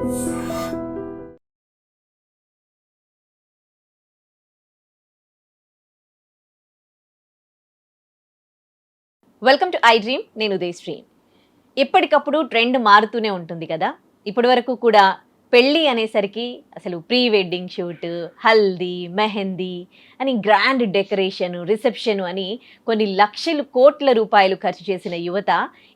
Welcome to I dream. నేను ఉదయశ్రీ. ఎప్పటికప్పుడు trend మారుతూనే ఉంటుంది కదా. ఇప్పటి వరకు కూడా పెళ్ళి అనేసరికి అసలు pre wedding shoot, haldi, mehndi అని గ్రాండ్ డెకరేషన్, రిసెప్షన్ అని కొన్ని లక్షలు కోట్ల రూపాయలు ఖర్చు చేసిన యువత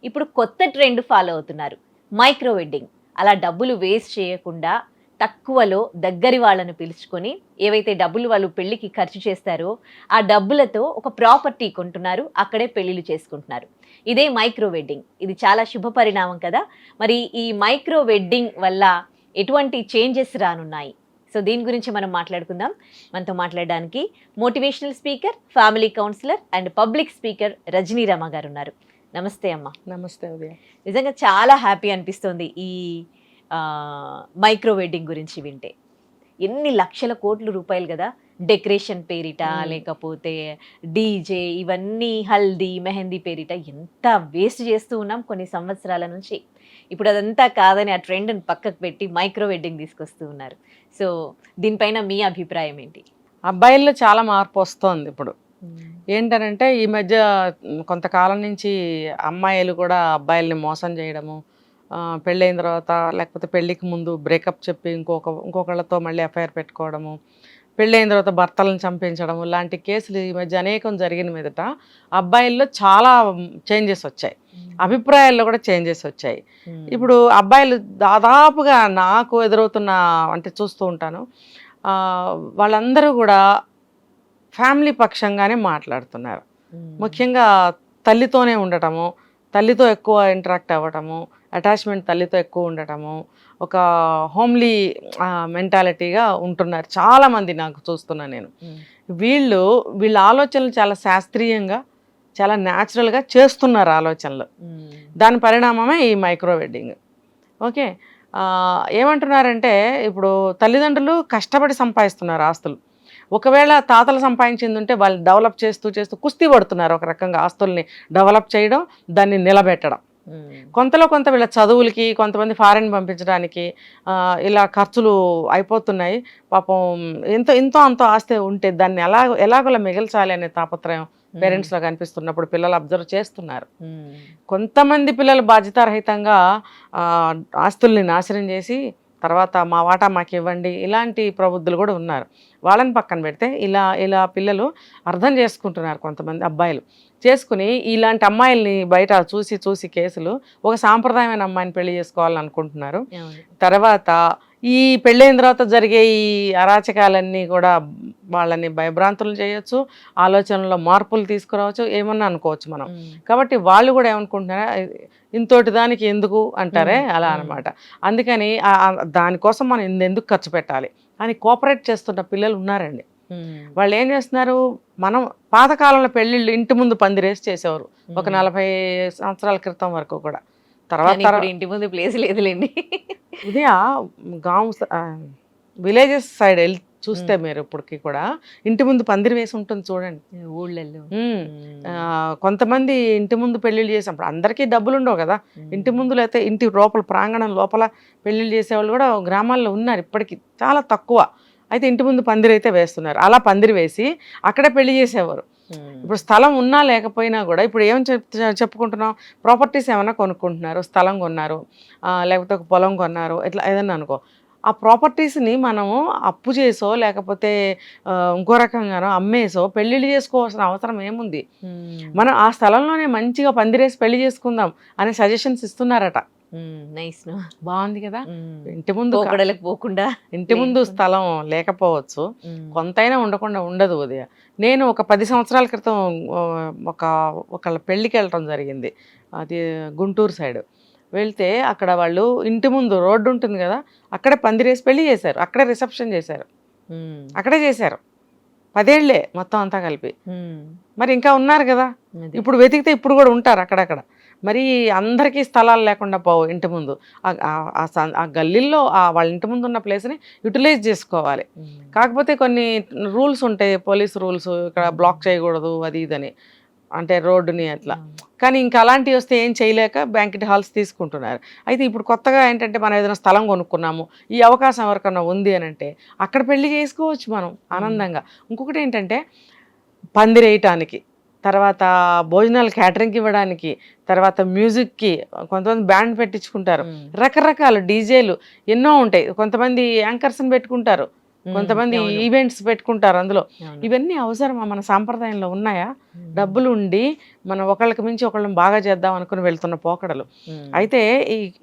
ఇప్పుడు కొత్త ట్రెండ్ ఫాలో అవుతున్నారు, మైక్రో వెడ్డింగ్. అలా డబ్బులు వేస్ట్ చేయకుండా తక్కువలో దగ్గరి వాళ్ళను పిలుచుకొని ఏవైతే డబ్బులు వాళ్ళు పెళ్ళికి ఖర్చు చేస్తారో ఆ డబ్బులతో ఒక ప్రాపర్టీ కొంటున్నారు, అక్కడే పెళ్ళిళ్ళు చేసుకుంటున్నారు. ఇదే మైక్రో వెడ్డింగ్. ఇది చాలా శుభ పరిణామం కదా. మరి ఈ మైక్రో వెడ్డింగ్ వల్ల ఎటువంటి చేంజెస్ రానున్నాయి? సో దీని గురించి మనం మాట్లాడుకుందాం. మనతో మాట్లాడడానికి motivational speaker, family counsellor and public speaker Rajani Rama గారు ఉన్నారు. నమస్తే అమ్మ. నమస్తే ఉదయ. నిజంగా చాలా హ్యాపీ అనిపిస్తుంది ఈ మైక్రో వెడ్డింగ్ గురించి వింటే. ఎన్ని లక్షల కోట్ల రూపాయలు కదా, డెకరేషన్ పేరిట, లేకపోతే డీజే, ఇవన్నీ హల్దీ మెహందీ పేరిట ఎంత వేస్ట్ చేస్తూ ఉన్నాం కొన్ని సంవత్సరాల నుంచి. ఇప్పుడు అదంతా కాదని ఆ ట్రెండ్ని పక్కకు పెట్టి మైక్రో వెడ్డింగ్ తీసుకొస్తూ ఉన్నారు. సో దీనిపైన మీ అభిప్రాయం ఏంటి? అబ్బాయిల్లో చాలా మార్పు వస్తోంది ఇప్పుడు. ఏంటనంటే ఈ మధ్య కొంతకాలం నుంచి అమ్మాయిలు కూడా అబ్బాయిల్ని మోసం చేయడము, పెళ్ళైన తర్వాత లేకపోతే పెళ్ళికి ముందు బ్రేకప్ చెప్పి ఇంకొకళ్ళతో మళ్ళీ ఎఫ్ఐఆర్ పెట్టుకోవడము, పెళ్ళైన తర్వాత భర్తలను చంపించడము లాంటి కేసులు ఈ మధ్య అనేకం జరిగిన మీదట అబ్బాయిల్లో చాలా చేంజెస్ వచ్చాయి, అభిప్రాయాల్లో కూడా చేంజెస్ వచ్చాయి. ఇప్పుడు అబ్బాయిలు దాదాపుగా నాకు ఎదురవుతున్న అంటే చూస్తూ ఉంటాను, వాళ్ళందరూ కూడా ఫ్యామిలీ పక్షంగానే మాట్లాడుతున్నారు. ముఖ్యంగా తల్లితోనే ఉండటము, తల్లితో ఎక్కువ ఇంటరాక్ట్ అవ్వటము, అటాచ్మెంట్ తల్లితో ఎక్కువ ఉండటము, ఒక హోమ్లీ మెంటాలిటీగా ఉంటున్నారు చాలామంది నాకు చూస్తున్నాను నేను. వీళ్ళ ఆలోచనలు చాలా శాస్త్రీయంగా, చాలా న్యాచురల్గా చేస్తున్నారు ఆలోచనలు. దాని పరిణామమే ఈ మైక్రో వెడ్డింగ్. ఓకే, ఏమంటున్నారంటే ఇప్పుడు తల్లిదండ్రులు కష్టపడి సంపాదిస్తున్నారు ఆస్తులు. ఒకవేళ తాతలు సంపాదించింది ఉంటే వాళ్ళు డెవలప్ చేస్తూ కుస్తీ పడుతున్నారు ఒక రకంగా ఆస్తుల్ని డెవలప్ చేయడం, దాన్ని నిలబెట్టడం. కొంతలో కొంత వీళ్ళ చదువులకి, కొంతమంది ఫారెన్ పంపించడానికి ఇలా ఖర్చులు అయిపోతున్నాయి. పాపం ఎంతో అంతో ఆస్తి ఉంటే దాన్ని ఎలాగోలా మిగల్చాలి అనే తాపత్రయం పేరెంట్స్లో కనిపిస్తున్నప్పుడు పిల్లలు అబ్జర్వ్ చేస్తున్నారు. కొంతమంది పిల్లలు బాధ్యతారహితంగా ఆస్తుల్ని నాశనం చేసి తర్వాత మా వాటా మాకు ఇవ్వండి ఇలాంటి ప్రబుద్ధులు కూడా ఉన్నారు. వాళ్ళని పక్కన పెడితే ఇలా పిల్లలు అర్థం చేసుకుంటున్నారు. కొంతమంది అబ్బాయిలు చేసుకుని ఇలాంటి అమ్మాయిల్ని బయట చూసి కేసులు ఒక సాంప్రదాయమైన అమ్మాయిని పెళ్లి చేసుకోవాలని అనుకుంటున్నారు. తర్వాత ఈ పెళ్ళైన తర్వాత జరిగే ఈ అరాచకాలన్నీ కూడా వాళ్ళని భయభ్రాంతులు చేయొచ్చు, ఆలోచనలో మార్పులు తీసుకురావచ్చు, ఏమన్నా అనుకోవచ్చు మనం. కాబట్టి వాళ్ళు కూడా ఏమనుకుంటున్నారా, ఇంతోటి దానికి ఎందుకు అంటారే అలా అనమాట. అందుకని దానికోసం మనం ఎందుకు ఖర్చు పెట్టాలి అని కోఆపరేట్ చేస్తున్న పిల్లలు ఉన్నారండి. వాళ్ళు ఏం చేస్తున్నారు, మనం పాతకాలంలో పెళ్ళిళ్ళు ఇంటి ముందు పందిరేసి చేసేవారు ఒక 40 సంవత్సరాల క్రితం వరకు కూడా. తర్వాత ఇంటి ముందు ప్లేస్ లేదులేండి. ఉదయ విలేజెస్ సైడ్ వెళ్ళి చూస్తే మీరు ఇప్పటికి కూడా ఇంటి ముందు పందిరి వేసి ఉంటుంది చూడండి ఊళ్ళల్లో. కొంతమంది ఇంటి ముందు పెళ్ళిళ్ళు చేసినప్పుడు అందరికీ డబ్బులు ఉండవు కదా, ఇంటి ముందు లేకపోతే ఇంటి లోపల ప్రాంగణం లోపల పెళ్ళిళ్ళు చేసేవాళ్ళు కూడా గ్రామాల్లో ఉన్నారు ఇప్పటికీ, చాలా తక్కువ. అయితే ఇంటి ముందు పందిరి అయితే వేస్తున్నారు. అలా పందిరి వేసి అక్కడే పెళ్లి చేసేవారు. ఇప్పుడు స్థలం ఉన్నా లేకపోయినా కూడా ఇప్పుడు ఏం చెప్పుకుంటున్నాం, ప్రాపర్టీస్ ఏమైనా కొనుక్కుంటున్నారు, స్థలం కొన్నారు, లేకపోతే ఒక పొలం కొన్నారు, ఇట్లా ఏదన్నా అనుకో, ఆ ప్రాపర్టీస్ని మనము అప్పు చేసో లేకపోతే ఇంకో రకంగానో అమ్మేసో పెళ్ళిళ్ళు చేసుకోవాల్సిన అవసరం ఏముంది. మనం ఆ స్థలంలోనే మంచిగా పందిరేసి పెళ్లి చేసుకుందాం అనే సజెషన్స్ ఇస్తున్నారట. బాగుంది కదా. ఇంటి ముందు పోకుండా ఇంటి ముందు స్థలం లేకపోవచ్చు, కొంతైనా ఉండకుండా ఉండదు. ఉదయ నేను ఒక 10 సంవత్సరాల క్రితం ఒకళ్ళ పెళ్ళికి వెళ్ళటం జరిగింది. అది గుంటూరు సైడ్. వెళ్తే అక్కడ వాళ్ళు ఇంటి ముందు రోడ్డు ఉంటుంది కదా, అక్కడే పందిరేసి పెళ్లి చేశారు, అక్కడే రిసెప్షన్ చేశారు, అక్కడే చేశారు. 10 ఏళ్లే మొత్తం అంతా కలిపి. మరి ఇంకా ఉన్నారు కదా, ఇప్పుడు వెతికితే ఇప్పుడు కూడా ఉంటారు అక్కడక్కడ. మరి అందరికీ స్థలాలు లేకుండా పోవు. ఇంటి ముందు ఆ గల్లీల్లో వాళ్ళ ఇంటి ముందు ఉన్న ప్లేస్ని యూటిలైజ్ చేసుకోవాలి. కాకపోతే కొన్ని రూల్స్ ఉంటాయి, పోలీస్ రూల్స్, ఇక్కడ బ్లాక్ చేయకూడదు అది ఇదని. అంటే రోడ్డుని అట్లా. కానీ ఇంకా అలాంటివి వస్తే ఏం చేయలేక బ్యాంకెట్ హాల్స్ తీసుకుంటున్నారు. అయితే ఇప్పుడు కొత్తగా ఏంటంటే మనం ఏదైనా స్థలం కొనుక్కున్నాము, ఈ అవకాశం ఎవరికన్నా ఉంది అని అంటే అక్కడ పెళ్లి చేసుకోవచ్చు మనం ఆనందంగా. ఇంకొకటి ఏంటంటే పందిరేయటానికి, తర్వాత భోజనాలు క్యాటరింగ్కి ఇవ్వడానికి, తర్వాత మ్యూజిక్కి కొంతమంది బ్యాండ్ పెట్టించుకుంటారు, రకరకాల డీజేలు ఎన్నో ఉంటాయి. కొంతమంది యాంకర్స్ని పెట్టుకుంటారు, కొంతమంది ఈవెంట్స్ పెట్టుకుంటారు. అందులో ఇవన్నీ అవసరమా? మన సాంప్రదాయంలో ఉన్నాయా? డబ్బులు ఉండి మనం ఒకళ్ళకి మించి ఒకళ్ళని బాగా చేద్దాం అనుకుని వెళ్తున్న పోకడలు. అయితే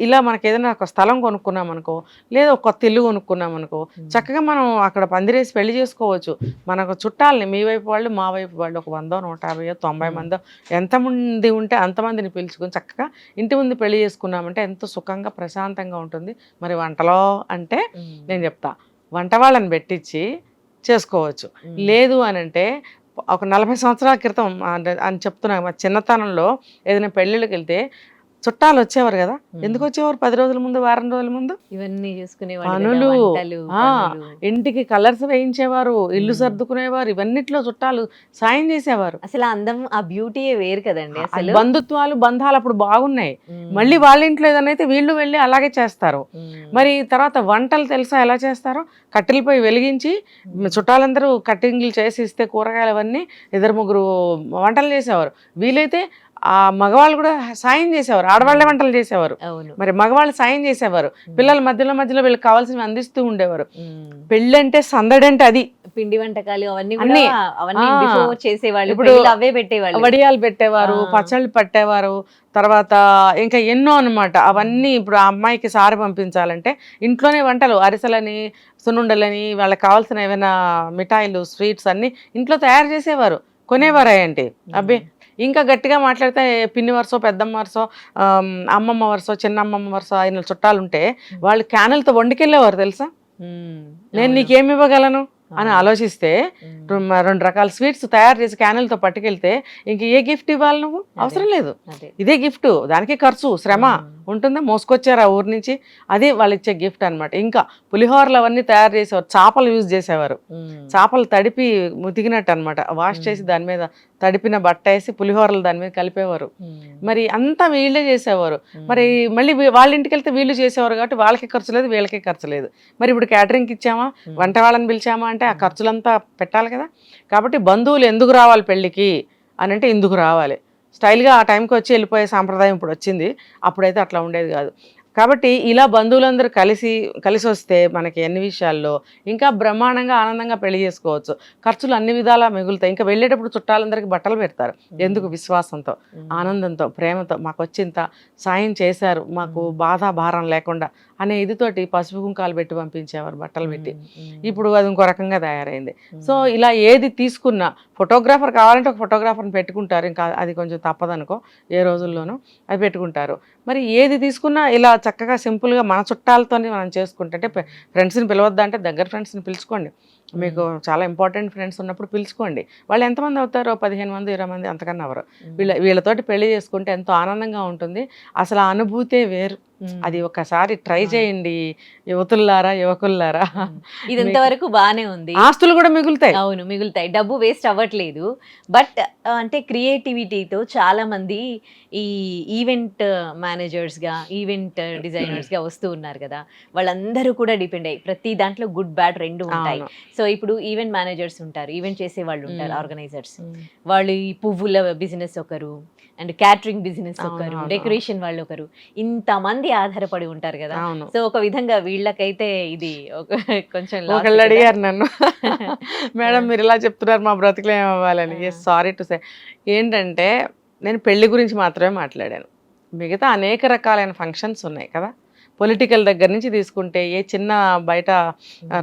ఇలా మనకి ఏదైనా ఒక స్థలం కొనుక్కున్నాం అనుకో, లేదా ఒక కొత్త ఇల్లు కొనుక్కున్నాం అనుకో, చక్కగా మనం అక్కడ పందిరేసి పెళ్లి చేసుకోవచ్చు. మనకు చుట్టాలని, మీ వైపు వాళ్ళు మా వైపు వాళ్ళు ఒక 100, 150, 90 మందో ఎంతమంది ఉంటే అంతమందిని పిలుచుకొని చక్కగా ఇంటి ముందు పెళ్లి చేసుకున్నామంటే ఎంతో సుఖంగా ప్రశాంతంగా ఉంటుంది. మరి వంటలో అంటే నేను చెప్తా, వంట వాళ్ళని పెట్టించి చేసుకోవచ్చు. లేదు అని అంటే ఒక 40 సంవత్సరాల క్రితం అని చెప్తున్నా, మా చిన్నతనంలో ఏదైనా పెళ్ళిళ్ళకి వెళ్తే చుట్టాలు వచ్చేవారు కదా. ఎందుకు వచ్చేవారు? 10 రోజుల ముందు, వారం రోజుల ముందు ఇవన్నీ చేసుకునే పనులు, ఇంటికి కలర్స్ వేయించేవారు, ఇల్లు సర్దుకునేవారు, ఇవన్నిట్లో చుట్టాలు సాయం చేసేవారు. అసలు ఆ అందం, ఆ బ్యూటీయే వేరు కదండి. అసలు బంధుత్వాలు, బంధాలు అప్పుడు బాగున్నాయి. మళ్ళీ వాళ్ళ ఇంట్లో ఏదైనా అయితే వీళ్ళు వెళ్ళి అలాగే చేస్తారు. మరి తర్వాత వంటలు తెలుసా ఎలా చేస్తారో? కట్టెలపై వెలిగించి చుట్టాలందరూ కట్టింగ్లు చేసి ఇస్తే కూరగాయలు అవన్నీ 2-3 వంటలు చేసేవారు. వీలైతే ఆ మగవాళ్ళు కూడా సాయం చేసేవారు, ఆడవాళ్లే వంటలు చేసేవారు. మరి మగవాళ్ళు సాయం చేసేవారు, పిల్లల మధ్యలో మధ్యలో వీళ్ళకి కావాల్సినవి అందిస్తూ ఉండేవారు. పెళ్ళి అంటే సందడి అంటే అది. పిండి వంటకాలు అవన్నీ చేసేవాళ్ళు, ఇప్పుడు అవే పెట్టేవాళ్ళు, వడియాలు పెట్టేవారు, పచ్చళ్ళు పట్టేవారు, తర్వాత ఇంకా ఎన్నో అనమాట. అవన్నీ ఇప్పుడు ఆ అమ్మాయికి సారి పంపించాలంటే ఇంట్లోనే వంటలు, అరిసెలని, సున్నుండలని, వాళ్ళకి కావాల్సిన ఏమైనా మిఠాయిలు, స్వీట్స్ అన్ని ఇంట్లో తయారు చేసేవారు, కొనేవారు. ఏంటి అబ్బే, ఇంకా గట్టిగా మాట్లాడితే పిన్ని వరుసో, పెద్దమ్మ వరుసో, అమ్మమ్మ వరుసో, చిన్నమ్మమ్మ వరుసో ఆయన చుట్టాలు ఉంటే వాళ్ళు క్యానెల్తో వండుకెళ్ళేవారు తెలుసా. నేను నీకేమి ఇవ్వగలను అని ఆలోచిస్తే 2 రకాల స్వీట్స్ తయారు చేసి క్యానెల్తో పట్టుకెళ్తే ఇంక ఏ గిఫ్ట్ ఇవ్వాలి? నువ్వు అవసరం లేదు, ఇదే గిఫ్ట్. దానికి ఖర్చు, శ్రమ ఉంటుందా? మోసుకొచ్చారు ఆ ఊరు నుంచి, అదే వాళ్ళు ఇచ్చే గిఫ్ట్ అనమాట. ఇంకా పులిహోరలు అవన్నీ తయారు చేసేవారు, చేపలు యూజ్ చేసేవారు, చేపలు తడిపి ముతికినట్టు అనమాట, వాష్ చేసి దాని మీద తడిపిన బట్ట వేసి పులిహోరలు దాని మీద కలిపేవారు. మరి అంతా వీళ్ళే చేసేవారు. మరి మళ్ళీ వాళ్ళ ఇంటికి వెళ్తే వీళ్ళు చేసేవారు కాబట్టి వాళ్ళకి ఖర్చు లేదు, వీళ్ళకి ఖర్చు లేదు. మరి ఇప్పుడు క్యాటరింగ్కి ఇచ్చామా, వంట వాళ్ళని పిలిచామా అంటే ఆ ఖర్చులంతా పెట్టాలి కదా. కాబట్టి బంధువులు ఎందుకు రావాలి పెళ్ళికి అని అంటే ఇందుకు రావాలి. స్టైల్గా ఆ టైంకి వచ్చి వెళ్ళిపోయే సాంప్రదాయం ఇప్పుడు వచ్చింది, అప్పుడైతే అట్లా ఉండేది కాదు. కాబట్టి ఇలా బంధువులందరూ కలిసి వస్తే మనకి అన్ని విషయాల్లో ఇంకా బ్రహ్మాండంగా ఆనందంగా పెళ్లి చేసుకోవచ్చు. ఖర్చులు అన్ని విధాలా మిగులుతాయి. ఇంకా వెళ్ళేటప్పుడు చుట్టాలందరికీ బట్టలు పెడతారు. ఎందుకు? విశ్వాసంతో, ఆనందంతో, ప్రేమతో మాకు వచ్చింత సాయం చేశారు, మాకు బాధ భారం లేకుండా అనే ఇదితోటి పసుపు కుంకాలు పెట్టి పంపించేవారు, బట్టలు పెట్టి. ఇప్పుడు అది ఇంకో రకంగా తయారైంది. సో ఇలా ఏది తీసుకున్నా, ఫోటోగ్రాఫర్ కావాలంటే ఒక ఫోటోగ్రాఫర్ని పెట్టుకుంటారు, ఇంకా అది కొంచెం తప్పదనుకో ఏ రోజుల్లోనూ అది పెట్టుకుంటారు. మరి ఏది తీసుకున్నా ఇలా చక్కగా సింపుల్గా మన చుట్టాలతోనే మనం చేసుకుంటే, ఫ్రెండ్స్ని పిలవద్దా అంటే దగ్గర ఫ్రెండ్స్ని పిలుచుకోండి. మీకు చాలా ఇంపార్టెంట్ ఫ్రెండ్స్ ఉన్నప్పుడు పిలుచుకోండి. వాళ్ళు ఎంతమంది అవుతారో 15 మంది, 20 మంది, అంతకన్నా ఎవరు. వీళ్ళతోటి పెళ్లి చేసుకుంటే ఎంతో ఆనందంగా ఉంటుంది. అసలు ఆ అనుభూతే వేరు. అది ఒకసారి ట్రై చేయండి యువతుల్లారా, యువకుల్లారా. ఇది ఇంతవరకు బాగానే ఉంది, ఆస్తులు కూడా మిగులుతాయి. అవును, మిగులుతాయి, డబ్బు వేస్ట్ అవ్వట్లేదు. బట్ అంటే క్రియేటివిటీతో చాలా మంది ఈ ఈవెంట్ మేనేజర్స్గా, ఈవెంట్ డిజైనర్స్గా వస్తూ ఉన్నారు కదా, వాళ్ళందరూ కూడా డిపెండ్ అయ్యి ప్రతి దాంట్లో గుడ్ బ్యాడ్ రెండు ఉంటాయి. సో ఇప్పుడు ఈవెంట్ మేనేజర్స్ ఉంటారు, ఈవెంట్ చేసే వాళ్ళు ఉంటారు, ఆర్గనైజర్స్ వాళ్ళు, ఈ పువ్వుల బిజినెస్ ఒకరు, అండ్ క్యాటరింగ్ బిజినెస్ ఒకరు, డెకరేషన్ వాళ్ళు ఒకరు, ఇంతమంది ఆధారపడి ఉంటారు కదా. సో ఒక విధంగా వీళ్ళకైతే ఇది కొంచెం ఒకళ్ళు అడిగారు నన్ను, మేడం మీరు ఇలా చెప్తున్నారు మా బ్రతుకులు ఏమవ్వాలని. సారీ టు సే, ఏంటంటే నేను పెళ్లి గురించి మాత్రమే మాట్లాడాను. మిగతా అనేక రకాలైన ఫంక్షన్స్ ఉన్నాయి కదా. పొలిటికల్ దగ్గర నుంచి తీసుకుంటే ఏ చిన్న బయట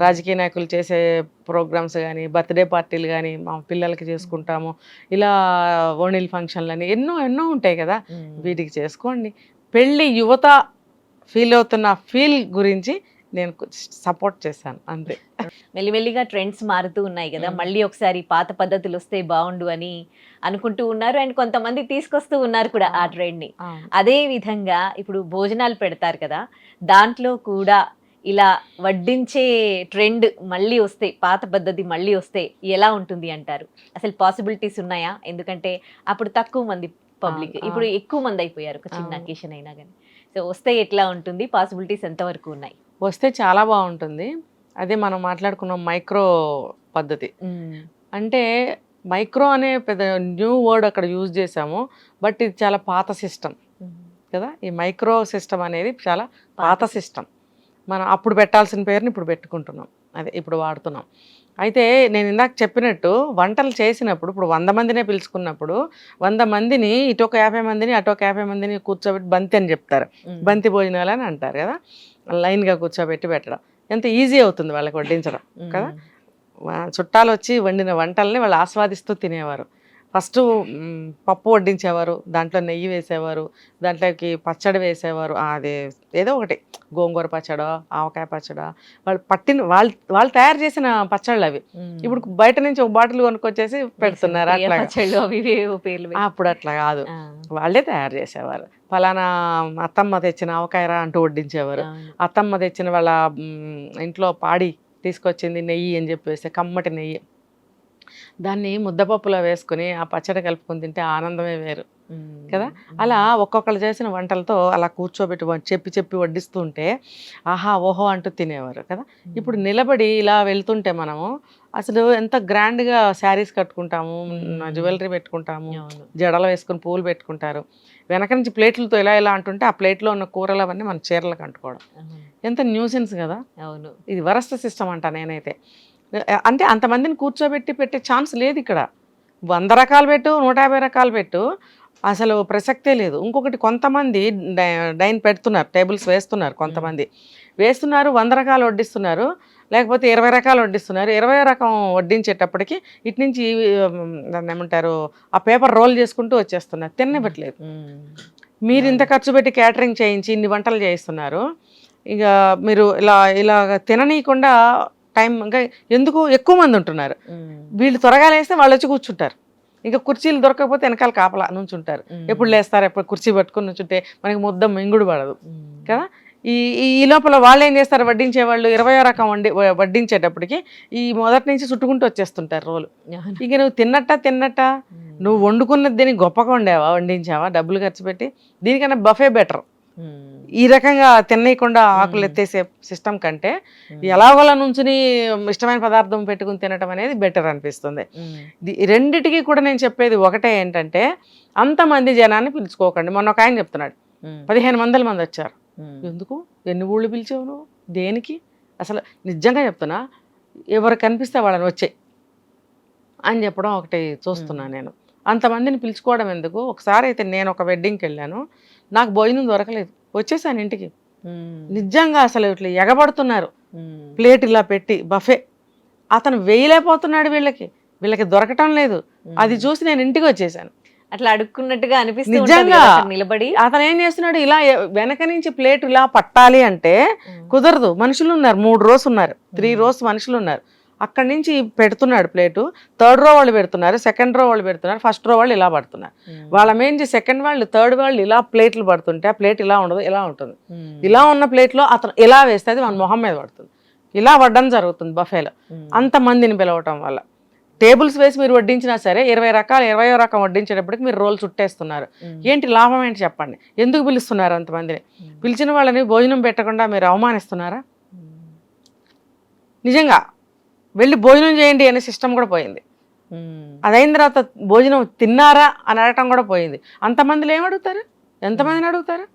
రాజకీయ నాయకులు చేసే ప్రోగ్రామ్స్ కానీ, బర్త్డే పార్టీలు కానీ మా పిల్లలకి చేసుకుంటాము, ఇలా ఓణీల ఫంక్షన్లని ఎన్నో ఎన్నో ఉంటాయి కదా. వీటికి చేసుకోండి. పెళ్ళి యువత ఫీల్ అవుతున్న ఫీల్ గురించి నేను సపోర్ట్ చేశాను అంతే. మెల్లిమెల్లిగా ట్రెండ్స్ మారుతూ ఉన్నాయి కదా, మళ్ళీ ఒకసారి పాత పద్ధతులు వస్తే బాగుండు అని అనుకుంటూ ఉన్నారు, అండ్ కొంతమంది తీసుకొస్తూ ఉన్నారు కూడా ఆ ట్రెండ్ని. అదే విధంగా ఇప్పుడు భోజనాలు పెడతారు కదా, దాంట్లో కూడా ఇలా వడ్డించే ట్రెండ్ మళ్ళీ వస్తే, పాత పద్ధతి మళ్ళీ వస్తే ఎలా ఉంటుంది అంటారు? అసలు పాసిబిలిటీస్ ఉన్నాయా? ఎందుకంటే అప్పుడు తక్కువ మంది పబ్లిక్, అవును, ఇప్పుడు అవును. ఎక్కువ మంది అయిపోయారు ఒక చిన్న అవును. అకేషన్ అయినా కానీ. సో వస్తే ఎట్లా ఉంటుంది? పాసిబిలిటీస్ ఎంతవరకు ఉన్నాయి? వస్తే చాలా బాగుంటుంది. అదే మనం మాట్లాడుకున్నాం మైక్రో పద్ధతి. అంటే మైక్రో అనే పెద్ద న్యూ వర్డ్ అక్కడ యూజ్ చేసాము. బట్ ఇది చాలా పాత సిస్టమ్ కదా. ఈ మైక్రో సిస్టమ్ అనేది చాలా పాత సిస్టమ్. మనం అప్పుడు పెట్టాల్సిన పేరుని ఇప్పుడు పెట్టుకుంటున్నాం, అదే ఇప్పుడు వాడుతున్నాం. అయితే నేను ఇందాక చెప్పినట్టు వంటలు చేసినప్పుడు ఇప్పుడు 100 మందినే పిలుచుకున్నప్పుడు 100 మందిని ఇటొక 50 మందిని అటొక 50 మందిని కూర్చోబెట్టి బంతి అని చెప్తారు, బంతి భోజనాలు అని అంటారు కదా. లైన్గా కూర్చోబెట్టి పెట్టడం ఎంత ఈజీ అవుతుంది వాళ్ళకి వడ్డించడం కదా. చుట్టాలు వచ్చి వండిన వంటల్ని వాళ్ళు ఆస్వాదిస్తూ తినేవారు. ఫస్ట్ పప్పు వడ్డించేవారు, దాంట్లో నెయ్యి వేసేవారు, దాంట్లోకి పచ్చడి వేసేవారు. అది ఏదో ఒకటి గోంగూర పచ్చడో ఆవకాయ పచ్చడో వాళ్ళు వాళ్ళు తయారు చేసిన పచ్చళ్ళు అవి. ఇప్పుడు బయట నుంచి ఒక బాటిల్ కొనుక్కొచ్చేసి పెడుతున్నారు అట్లా. అప్పుడు అట్లా కాదు, వాళ్ళే తయారు చేసేవారు. ఫలానా అత్తమ్మ తెచ్చిన ఆవకాయరా అంటూ వడ్డించేవారు. అత్తమ్మ తెచ్చిన వాళ్ళ ఇంట్లో పాడి తీసుకొచ్చింది నెయ్యి అని చెప్పేసి, కమ్మటి నెయ్యి, దాన్ని ముద్దపప్పులో వేసుకుని ఆ పచ్చడి కలుపుకొని తింటే ఆనందమే వేరు కదా. అలా ఒక్కొక్కరు చేసిన వంటలతో అలా కూర్చోబెట్టి చెప్పి వడ్డిస్తూ ఉంటే ఆహా ఓహో అంటూ తినేవారు కదా. ఇప్పుడు నిలబడి ఇలా వెళ్తుంటే మనము అసలు ఎంత గ్రాండ్గా శారీస్ కట్టుకుంటాము, జ్యువెలరీ పెట్టుకుంటాము, జడలు వేసుకుని పూలు పెట్టుకుంటారు, వెనక నుంచి ప్లేట్లతో ఇలా అంటుంటే ఆ ప్లేట్లో ఉన్న కూరలు అవన్నీ మన చీరలకు అంటుకోవడం ఎంత న్యూసెన్స్ కదా. అవును, ఇది వరస్ట్ సిస్టమ్ అంట నేనైతే. అంటే అంతమందిని కూర్చోబెట్టి పెట్టే ఛాన్స్ లేదు ఇక్కడ. 100 రకాలు పెట్టు, 150 రకాలు పెట్టు, అసలు ప్రసక్తే లేదు. ఇంకొకటి కొంతమంది డైన్ పెడుతున్నారు, టేబుల్స్ వేస్తున్నారు, కొంతమంది వేస్తున్నారు, 100 రకాలు వడ్డిస్తున్నారు, లేకపోతే 20 రకాలు వడ్డిస్తున్నారు. 20 రకం వడ్డించేటప్పటికి ఇటు నుంచి దాన్ని ఏమంటారు ఆ పేపర్ రోల్ చేసుకుంటూ వచ్చేస్తున్నారు, తినబెట్టలేదు. మీరు ఇంత ఖర్చు పెట్టి క్యాటరింగ్ చేయించి ఇన్ని వంటలు చేయిస్తున్నారు, ఇక మీరు ఇలా తిననీయకుండా టైం ఇంకా ఎందుకు ఎక్కువ మంది ఉంటున్నారు. వీళ్ళు త్వరగా లేస్తే వాళ్ళు వచ్చి కూర్చుంటారు, ఇంకా కుర్చీలు దొరకకపోతే వెనకాల కాపలా నుంచుంటారు. ఎప్పుడు లేస్తారు, ఎప్పుడు కుర్చీ పట్టుకుని నుంచుంటే మనకి ముద్ద మింగుడు పడదు కదా. ఈ లోపల వాళ్ళు ఏం చేస్తారు, వడ్డించే వాళ్ళు 20వ రకం వడ్డించేటప్పటికి ఈ మొదటి నుంచి చుట్టుకుంటూ వచ్చేస్తుంటారు రోలు. ఇక నువ్వు తిన్నట్ట నువ్వు వండుకున్నది దీనికి గొప్పగా వండించావా డబ్బులు ఖర్చు పెట్టి? దీనికన్నా బఫే బెటర్. ఈ రకంగా తినేయకుండా ఆకులు ఎత్తేసే సిస్టమ్ కంటే ఎలాగోలా నుంచుని ఇష్టమైన పదార్థం పెట్టుకుని తినటం అనేది బెటర్ అనిపిస్తుంది. రెండిటికి కూడా నేను చెప్పేది ఒకటే, ఏంటంటే అంతమంది జనాన్ని పిలుచుకోకండి. మొన్న ఒక ఆయన చెప్తున్నాడు 1500 మంది వచ్చారు. ఎందుకు, ఎన్ని ఊళ్ళు పిలిచావు నువ్వు, దేనికి? అసలు నిజంగా చెప్తున్నా, ఎవరు కనిపిస్తే వాళ్ళని వచ్చాయి అని చెప్పడం ఒకటి చూస్తున్నా నేను. అంతమందిని పిలుచుకోవడం ఎందుకు? ఒకసారి అయితే నేను ఒక వెడ్డింగ్కి వెళ్ళాను, నాకు భోజనం దొరకలేదు, వచ్చేసాను ఇంటికి. నిజంగా అసలు ఇట్లా ఎగబడుతున్నారు, ప్లేట్ ఇలా పెట్టి బఫే. అతను వేయలేకపోతున్నాడు, వీళ్ళకి దొరకటం లేదు. అది చూసి నేను ఇంటికి వచ్చేసాను. అట్లా అడుక్కున్నట్టుగా అనిపిస్తుంది నిజంగా. నిలబడి అతను ఏం చేస్తున్నాడు, ఇలా వెనక నుంచి ప్లేట్ ఇలా పట్టాలి అంటే కుదరదు. మనుషులు ఉన్నారు, 3 rows ఉన్నారు, 3 rows మనుషులు ఉన్నారు. అక్కడి నుంచి పెడుతున్నాడు ప్లేటు. 3rd row వాళ్ళు పెడుతున్నారు, 2nd row వాళ్ళు పెడుతున్నారు, 1st row వాళ్ళు ఇలా పడుతున్నారు. వాళ్ళ మేంచి 2nd వాళ్ళు 3rd వాళ్ళు ఇలా ప్లేట్లు పడుతుంటే ఆ ప్లేట్ ఇలా ఉండదు, ఇలా ఉంటుంది. ఇలా ఉన్న ప్లేట్లో అతను ఇలా వేస్తే అది మన మొహం మీద పడుతుంది. ఇలా వడ్డం జరుగుతుంది బఫేలో. అంతమందిని పిలవటం వల్ల టేబుల్స్ వేసి మీరు వడ్డించినా సరే 20 రకాలు 20వ రకం వడ్డించేటప్పటికి మీరు రోల్ చుట్టేస్తున్నారు. ఏంటి లాభం ఏంటి చెప్పండి? ఎందుకు పిలుస్తున్నారు అంతమందిని? పిలిచిన వాళ్ళని భోజనం పెట్టకుండా మీరు అవమానిస్తున్నారా? నిజంగా వెళ్ళి భోజనం చేయండి అనే సిస్టమ్ కూడా పోయింది. అదైన తర్వాత భోజనం తిన్నారా అని అడగటం కూడా పోయింది. అంతమందిలో ఏమడుగుతారు, ఎంతమందిని అడుగుతారు?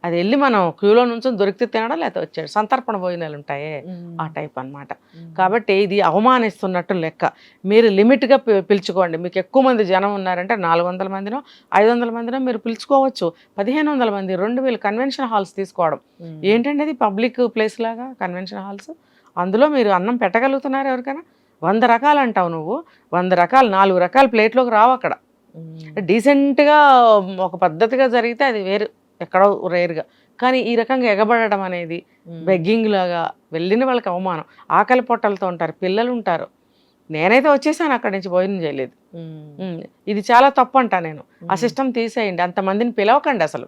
అది వెళ్ళి మనం క్యూలో నుంచి దొరికితే తినడం, లేకపోతే వచ్చాడు సంతర్పణ భోజనాలు ఉంటాయే ఆ టైప్ అన్నమాట. కాబట్టి ఇది అవమానిస్తున్నట్టు లెక్క. మీరు లిమిట్గా పిలుచుకోండి. మీకు ఎక్కువ మంది జనం ఉన్నారంటే 400 మందినో 500 మందినో మీరు పిలుచుకోవచ్చు. 1500 మంది 2000 కన్వెన్షన్ హాల్స్ తీసుకోవడం ఏంటంటే అది పబ్లిక్ ప్లేస్ లాగా కన్వెన్షన్ హాల్స్. అందులో మీరు అన్నం పెట్టగలుగుతున్నారు ఎవరికైనా? 100 రకాలు అంటావు నువ్వు, 100 రకాలు 4 రకాల ప్లేట్లోకి రావు. అక్కడ డీసెంట్గా ఒక పద్ధతిగా జరిగితే అది వేరు, ఎక్కడో రేర్గా. కానీ ఈ రకంగా ఎగబడడం అనేది బెగ్గింగ్ లాగా వెళ్ళిన వాళ్ళకి అవమానం. ఆకలి పొట్టలతో ఉంటారు, పిల్లలు ఉంటారు, నేనైతే వచ్చేసాను అక్కడి నుంచి, భోజనం చేయలేదు. ఇది చాలా తప్పు అంటా నేను. ఆ సిస్టమ్ తీసేయండి, అంతమందిని పిలవకండి అసలు.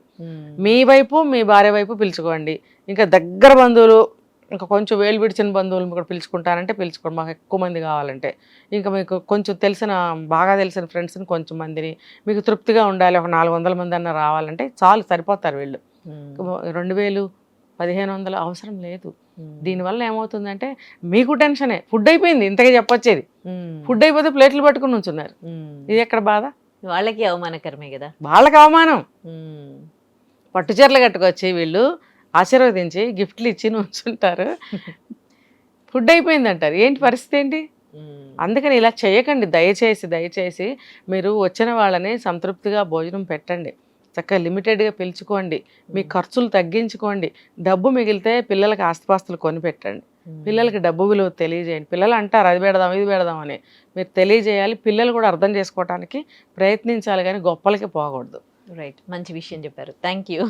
మీ వైపు మీ భార్య వైపు పిలుచుకోండి, ఇంకా దగ్గర బంధువులు ఇంకా కొంచెం వేలు విడిచిన బంధువులు కూడా పిలుచుకుంటారంటే పిలుచుకోండి, మాకు ఎక్కువ మంది కావాలంటే. ఇంకా మీకు కొంచెం బాగా తెలిసిన ఫ్రెండ్స్ని కొంచెం మందిని, మీకు తృప్తిగా ఉండాలి, ఒక 400 మంది అన్న రావాలంటే చాలు, సరిపోతారు వీళ్ళు. 2000 1500 అవసరం లేదు. దీనివల్ల ఏమవుతుందంటే మీకు టెన్షనే. ఫుడ్ అయిపోయింది, ఇంతగా చెప్పొచ్చేది. ఫుడ్ అయిపోతే ప్లేట్లు పట్టుకుని ఉంచున్నారు. ఇది ఎక్కడ బాధ? వాళ్ళకి అవమానకరమే కదా. వాళ్ళకి అవమానం. పట్టు చీరలు కట్టుకొచ్చి వీళ్ళు ఆశీర్వదించి గిఫ్ట్లు ఇచ్చి ఉంచుంటారు, ఫుడ్ అయిపోయింది అంటారు. ఏంటి పరిస్థితి ఏంటి? అందుకని ఇలా చేయకండి, దయచేసి మీరు వచ్చిన వాళ్ళని సంతృప్తిగా భోజనం పెట్టండి, చక్కగా లిమిటెడ్గా పిలుచుకోండి, మీ ఖర్చులు తగ్గించుకోండి. డబ్బు మిగిలితే పిల్లలకి ఆస్తిపాస్తులు కొనిపెట్టండి, పిల్లలకి డబ్బు విలువ తెలియజేయండి. పిల్లలు అంటారు అది పెడదాం ఇది పెడదాం అని, మీరు తెలియజేయాలి. పిల్లలు కూడా అర్థం చేసుకోవడానికి ప్రయత్నించాలి, కానీ గొప్పలకి పోకూడదు. రైట్, మంచి విషయం చెప్పారు. Thank you.